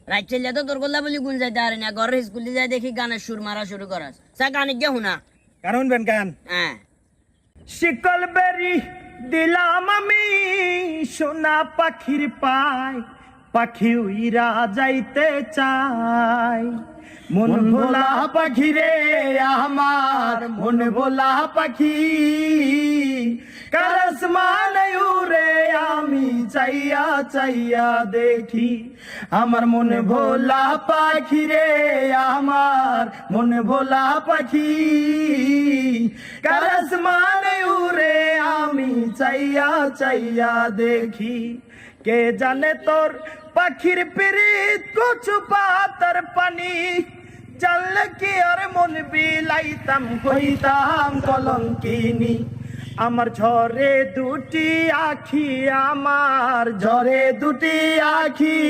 রাত চলে তো তোর গল্লা বলি গুন যাইতে পারে না, ঘরের স্কুলে যাই দেখি গানের সুর মারা শুরু করাস। সা গানে গিয়ে হুনা। কারণ বেন গান হ্যাঁ। শিকল বেরি দিলাম আমি সোনা পাখির পায়, পাখি উইরা যাইতে চায়। মন ভোলা পাখি রে আমার, মন ভোলা পাখি, কার আসমানে উড়ে আমি চাইয়া চাইয়া দেখি। আমার মন ভোলা পাখি রে আমার, মন ভোলা পাখি, কার আসমানে উড়ে আমি চাইয়া চাইয়া দেখি। কে জানে তোর পাখির পিরিত কচু পাতার পানি, জানলে কি আর মন বিলাইতাম হইতাম কলঙ্কিনী। আমার ঝরে দুটি আখি, আমার ঝরে দুটি আখি,